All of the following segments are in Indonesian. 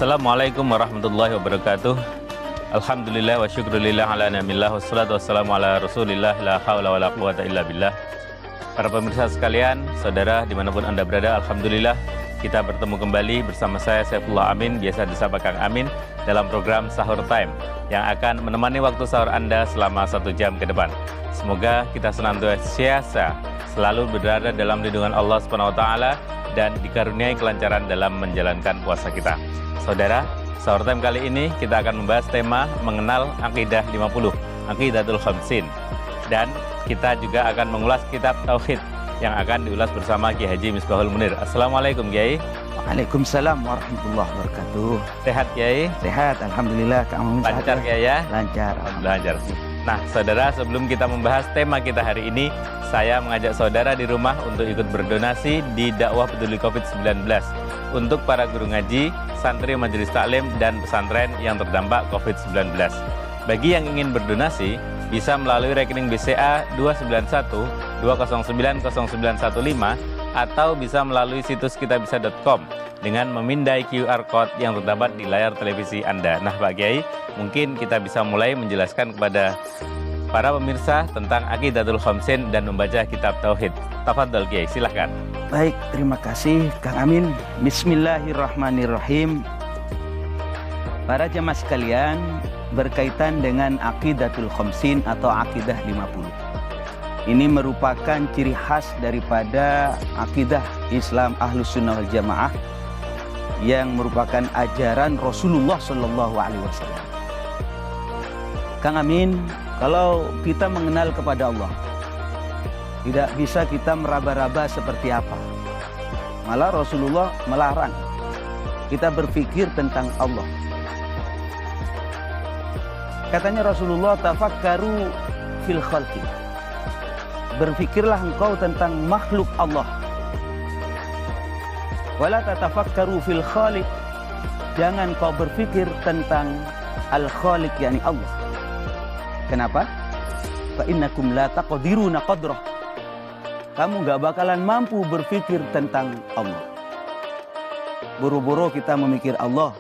Assalamualaikum warahmatullahi wabarakatuh. Alhamdulillah wa syukrulillah ala namillah wassalatu wassalamu ala rasulillah la hawla wa la quwata illa billah. Para pemirsa sekalian, saudara dimanapun Anda berada, Alhamdulillah kita bertemu kembali bersama saya Saifullah Amin, biasa disapa Kang Amin, dalam program Sahur Time yang akan menemani waktu sahur Anda selama 1 jam ke depan. Semoga kita senantiasa selalu berada dalam lindungan Allah SWT dan dikaruniai kelancaran dalam menjalankan puasa kita. Saudara, Sahur Time kali ini kita akan membahas tema mengenal Aqidah 50, Aqidatul Khamsin. Dan kita juga akan mengulas kitab Tauhid yang akan diulas bersama Kiai Haji Misbahul Munir. Assalamualaikum Kiai. Waalaikumsalam warahmatullahi wabarakatuh. Sehat Kiai? Sehat, Alhamdulillah. Lancar Kiai ya? Lancar. Lancar. Nah saudara, sebelum kita membahas tema kita hari ini, saya mengajak saudara di rumah untuk ikut berdonasi di dakwah peduli COVID-19 untuk para guru ngaji, santri majelis taklim, dan pesantren yang terdampak COVID-19. Bagi yang ingin berdonasi, bisa melalui rekening BCA 291-209-0915 atau bisa melalui situs kitabisa.com dengan memindai QR Code yang terdapat di layar televisi Anda. Nah Pak Kiai, mungkin kita bisa mulai menjelaskan kepada para pemirsa tentang Aqidatul Khamsin dan membaca kitab Tauhid. Tafadhol Kiai, silahkan. Baik, terima kasih Kang Amin. Bismillahirrahmanirrahim. Para jemaah sekalian, berkaitan dengan Aqidatul Khamsin atau Aqidah 50. Ini merupakan ciri khas daripada akidah Islam Ahlus Sunnah wal Jamaah yang merupakan ajaran Rasulullah SAW. Kang Amin, kalau kita mengenal kepada Allah, tidak bisa kita meraba-raba seperti apa. Malah Rasulullah melarang kita berpikir tentang Allah. Katanya Rasulullah, tafakkaru fil khalqi. Berpikirlah engkau tentang makhluk Allah. Wala tatafakkaru fil khaliq. Jangan kau berpikir tentang al-khaliq, yakni Allah. Kenapa? Fa innakum la taqdiruna qadrah. Kamu gak bakalan mampu berpikir tentang Allah. Buru-buru kita memikir Allah,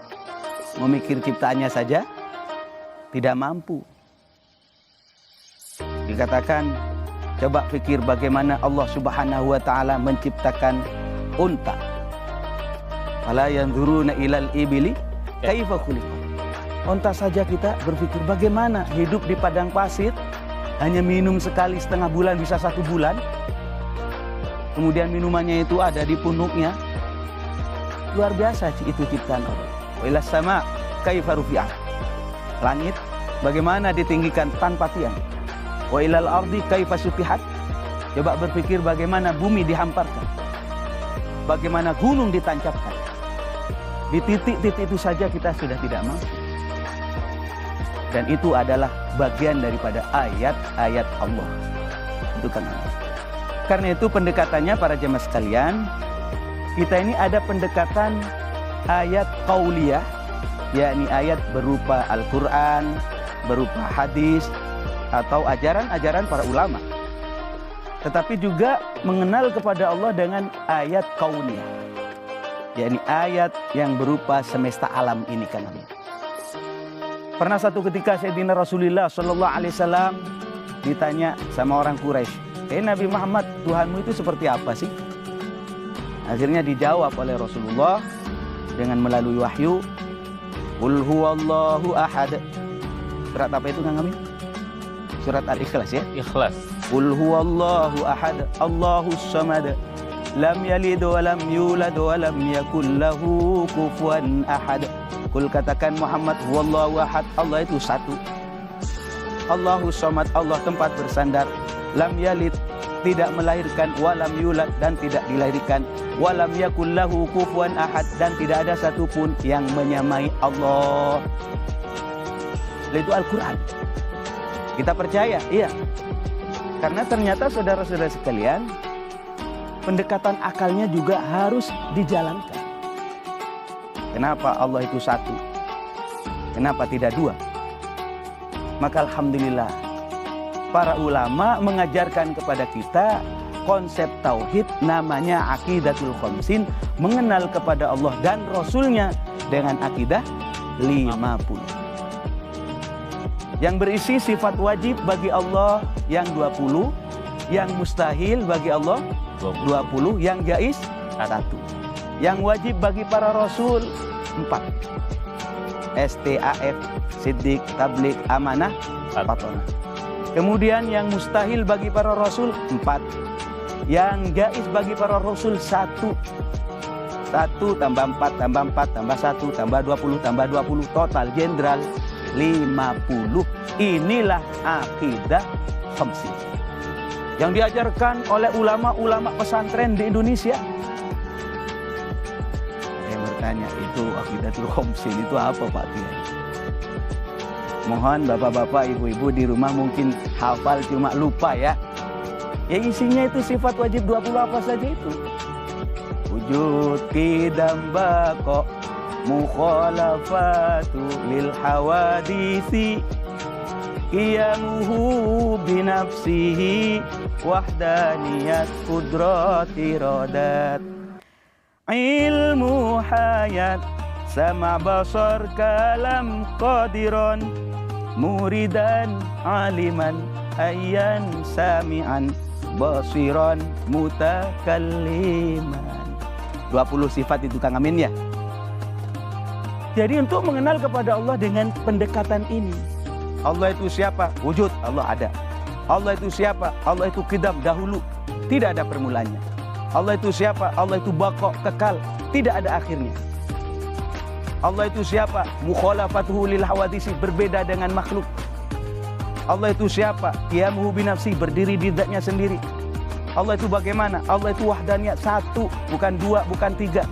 memikir ciptaannya saja tidak mampu. Dikatakan, coba pikir bagaimana Allah Subhanahu wa taala menciptakan unta. Fala yanzuruna ilal ibili kaifa khuliqat. Unta saja kita berpikir bagaimana hidup di padang pasir, hanya minum sekali setengah bulan bisa 1 bulan. Kemudian minumannya itu ada di punuknya. Luar biasa itu ciptaan Allah. Wa ilas sama kaifa rufi'at. Langit bagaimana ditinggikan tanpa tiang. Wa ilal ardi kaifa sutihat. Coba berpikir bagaimana bumi dihamparkan. Bagaimana gunung ditancapkan. Di titik-titik itu saja kita sudah tidak mampu. Dan itu adalah bagian daripada ayat-ayat Allah. Itu kan. Karena itu pendekatannya para jemaah sekalian, kita ini ada pendekatan ayat qauliyah, yakni ayat berupa Al-Quran, berupa hadis, atau ajaran-ajaran para ulama. Tetapi juga mengenal kepada Allah dengan ayat kauniyah, yakni ayat yang berupa semesta alam ini kan. Pernah satu ketika Sayyidina Rasulullah SAW ditanya sama orang Quraisy, Nabi Muhammad, Tuhanmu itu seperti apa sih? Akhirnya dijawab oleh Rasulullah dengan melalui wahyu, Qul huwallahu ahad. Surat apa itu Kang Amin? Surat Al-Ikhlas ya? Ikhlas. Qul huwallahu ahad, Allahus samad, lam yalid wa lam yulad wa lam yakul lahu kufuwan ahad. Qul, katakan Muhammad, huwallahu ahad, Allah itu satu. Allahus samad, Allah tempat bersandar. Lam yalid, tidak melahirkan, wa lam yulad, dan tidak dilahirkan, wa lam yakul lahu kufuwan ahad, dan tidak ada satupun yang menyamai Allah. Itu Al-Quran. Kita percaya, iya. Karena ternyata saudara-saudara sekalian, pendekatan akalnya juga harus dijalankan. Kenapa Allah itu satu? Kenapa tidak 2? Maka Alhamdulillah, para ulama mengajarkan kepada kita konsep tauhid namanya Aqidatul Khamsin, mengenal kepada Allah dan Rasulnya dengan akidah 50. Yang berisi sifat wajib bagi Allah yang 20, yang mustahil bagi Allah 20, yang jaiz 1. Yang wajib bagi para rasul 4. STAF, Siddiq, Tabligh, Amanah, Fatonah. Kemudian yang mustahil bagi para rasul 4. Yang jaiz bagi para rasul 1. 1 tambah 4 tambah 4 tambah 1 tambah 20 tambah 20 total jenderal 50. Inilah akidah khamsin yang diajarkan oleh ulama-ulama pesantren di Indonesia. Saya bertanya, itu akidatul khamsin itu apa Pak Kiai? Mohon bapak-bapak, ibu-ibu di rumah mungkin hafal cuma lupa ya. Ya isinya itu sifat wajib 20 apa saja itu. Wujud, qidam, baqa, mukhalafatu lil hawadisi, qiyamuhu binafsihi, wahdaniyat qudrati rodat, ilmu hayat, sama basar kalam qadiron, muridan aliman ayyan sami'an basiran mutakalliman. 20 sifat itu Kang Amin ya. Jadi untuk mengenal kepada Allah dengan pendekatan ini. Allah itu siapa? Wujud, Allah ada. Allah itu siapa? Allah itu qidam, dahulu, tidak ada permulanya. Allah itu siapa? Allah itu baqa, kekal, tidak ada akhirnya. Allah itu siapa? Mukhalafatuhu lil hawadisi, berbeda dengan makhluk. Allah itu siapa? Qiyamuhu binafsi, berdiri di zatnya sendiri. Allah itu bagaimana? Allah itu wahdaniyat, 1, bukan 2, bukan 3.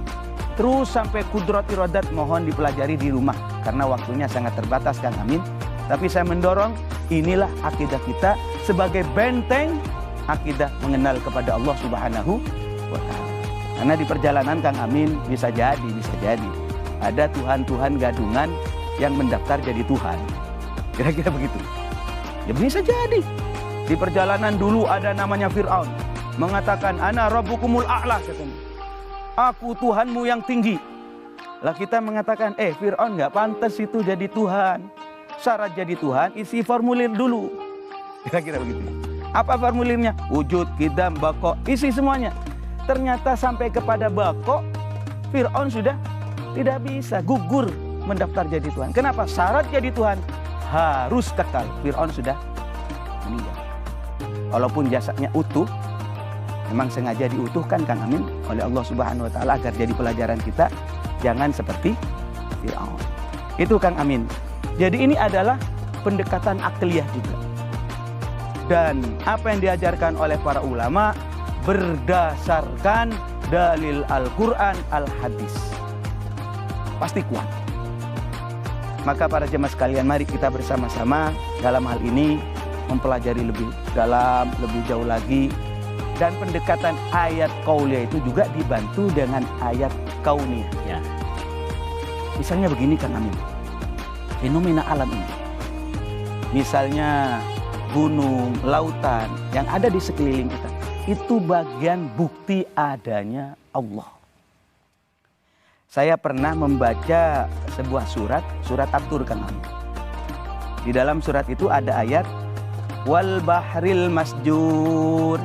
Terus sampai qudrati rodat, mohon dipelajari di rumah karena waktunya sangat terbatas Kang Amin. Tapi saya mendorong, inilah akidah kita sebagai benteng akidah mengenal kepada Allah Subhanahu wa ta'ala. Karena di perjalanan Kang Amin bisa jadi ada Tuhan-Tuhan gadungan yang mendaftar jadi Tuhan. Kira-kira begitu. Ya bisa jadi. Di perjalanan dulu ada namanya Fir'aun, mengatakan ana rabbukumul a'la, katanya. Aku Tuhanmu yang tinggi. Lah kita mengatakan, Fir'aun nggak pantas itu jadi Tuhan. Syarat jadi Tuhan, isi formulir dulu. Kira-kira begitu. Apa formulirnya? Wujud, qidam, baqa, isi semuanya. Ternyata sampai kepada baqa, Fir'aun sudah tidak bisa, gugur mendaftar jadi Tuhan. Kenapa? Syarat jadi Tuhan harus kekal. Fir'aun sudah meninggal. Walaupun jasadnya utuh, memang sengaja diutuhkan Kang Amin oleh Allah Subhanahu wa ta'ala agar jadi pelajaran kita, jangan seperti Fir'aun. Itu Kang Amin. Jadi ini adalah pendekatan akliyah juga. Dan apa yang diajarkan oleh para ulama berdasarkan dalil Al-Quran, Al-Hadis. Pasti kuat. Maka para jemaah sekalian, mari kita bersama-sama dalam hal ini mempelajari lebih dalam, lebih jauh lagi. Dan pendekatan ayat qauliyah itu juga dibantu dengan ayat kauniyah. Ya. Misalnya begini Kang Amin, fenomena alam ini. Misalnya gunung, lautan yang ada di sekeliling kita. Itu bagian bukti adanya Allah. Saya pernah membaca sebuah surat At-Tur Kang Amin. Di dalam surat itu ada ayat wal bahril masjur,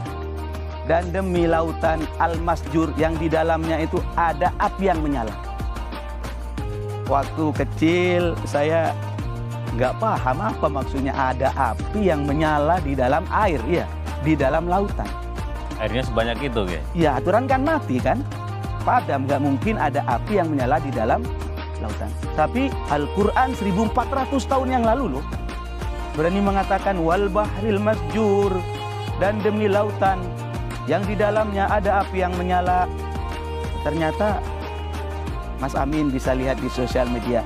dan demi lautan al-masjur yang di dalamnya itu ada api yang menyala. Waktu kecil saya nggak paham apa maksudnya ada api yang menyala di dalam air, ya, di dalam lautan. Airnya sebanyak itu, ya? Ya, aturan kan mati kan, padam, nggak mungkin ada api yang menyala di dalam lautan. Tapi Al-Quran 1400 tahun yang lalu loh, berani mengatakan wal bahril masjur, dan demi lautan yang di dalamnya ada api yang menyala. Ternyata Mas Amin bisa lihat di sosial media,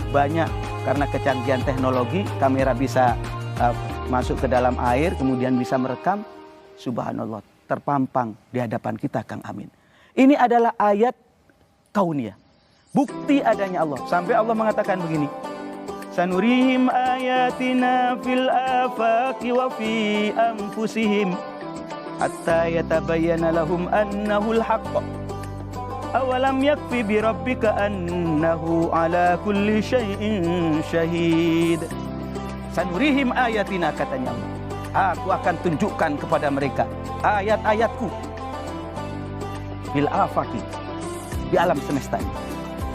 banyak karena kecanggihan teknologi, kamera bisa masuk ke dalam air, kemudian bisa merekam. Subhanallah, terpampang di hadapan kita Kang Amin. Ini adalah ayat kauniyah, bukti adanya Allah. Sampai Allah mengatakan begini, sanurihim ayatina fil afaqi wa fi anfusihim hatta yatabayyana lahum annahul haqq. Awalam yakfi bi rabbika annahu ala kulli syai'in syahid. Sanurihim ayatina, katanya Allah. Aku akan tunjukkan kepada mereka ayat-ayatku bil afaqi, di alam semesta ini.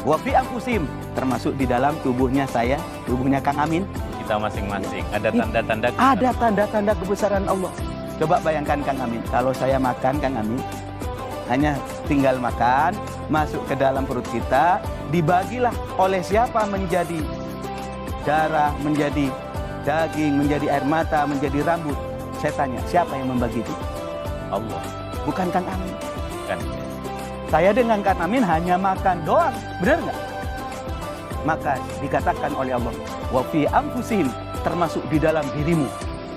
Wa fi anfusihim, termasuk di dalam tubuhnya saya, tubuhnya Kang Amin. Kita masing-masing ada tanda-tanda. Ada tanda-tanda kebesaran Allah. Coba bayangkan Kang Amin, kalau saya makan Kang Amin, hanya tinggal makan, masuk ke dalam perut kita, dibagilah oleh siapa menjadi darah, menjadi daging, menjadi air mata, menjadi rambut. Saya tanya, siapa yang membagi itu? Allah. Bukan Kang Amin. Kan. Saya dengan Kang Amin hanya makan doang, benar nggak? Maka dikatakan oleh Allah, wa fi anfusihim, termasuk di dalam dirimu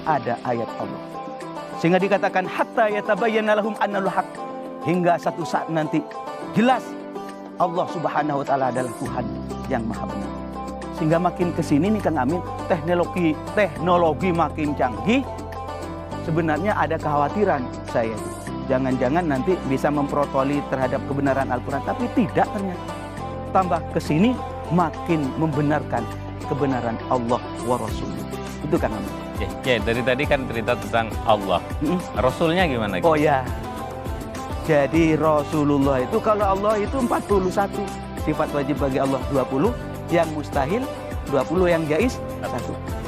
ada ayat Allah. Sehingga dikatakan hatta yatabayyana lahum annal haq, hingga satu saat nanti jelas Allah Subhanahu wa taala adalah Tuhan yang Maha Benar. Sehingga makin kesini nih Kang Amin, teknologi makin canggih. Sebenarnya ada kekhawatiran saya, jangan-jangan nanti bisa memprotoli terhadap kebenaran Al-Quran, tapi tidak ternyata. Tambah kesini makin membenarkan kebenaran Allah wa Rasulullah. Itu Kang Amin. Ya, dari tadi kan cerita tentang Allah. Rasulnya gimana? Oh ya, jadi Rasulullah itu, kalau Allah itu 41 sifat wajib bagi Allah 20, yang mustahil 20, yang jaiz 1.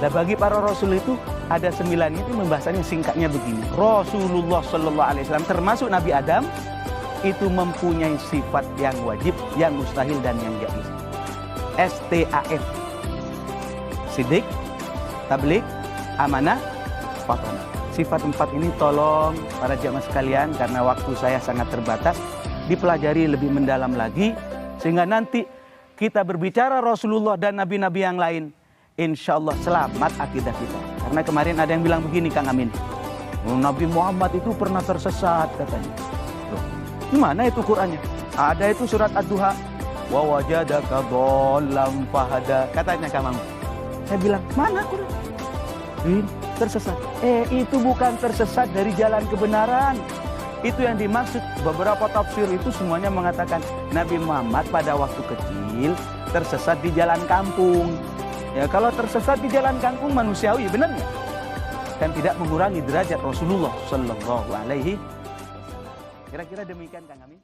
Nah, bagi para Rasul itu ada 9. Itu membahasanya singkatnya begini. Rasulullah Sallallahu Alaihi Wasallam termasuk Nabi Adam itu mempunyai sifat yang wajib, yang mustahil, dan yang jaiz. STAF, Siddiq, Tabligh, Amanah, Fatanah. Sifat 4 ini tolong para jamaah sekalian, karena waktu saya sangat terbatas, dipelajari lebih mendalam lagi, sehingga nanti kita berbicara Rasulullah dan nabi-nabi yang lain, insya Allah selamat akidah kita. Karena kemarin ada yang bilang begini Kang Amin, Nabi Muhammad itu pernah tersesat katanya. Loh, gimana itu Qur'annya? Ada itu surat Ad-Duha, wa wajadaka dhallam fahada, katanya Kang Amin. Saya bilang, mana Qur'an? Tersesat. Itu bukan tersesat dari jalan kebenaran. Itu yang dimaksud. Beberapa tafsir itu semuanya mengatakan Nabi Muhammad pada waktu kecil tersesat di jalan kampung. Ya, kalau tersesat di jalan kampung manusiawi, benar nggak? Dan tidak mengurangi derajat Rasulullah Sallallahu Alaihi Wasallam. Kira-kira demikian Kang Amin.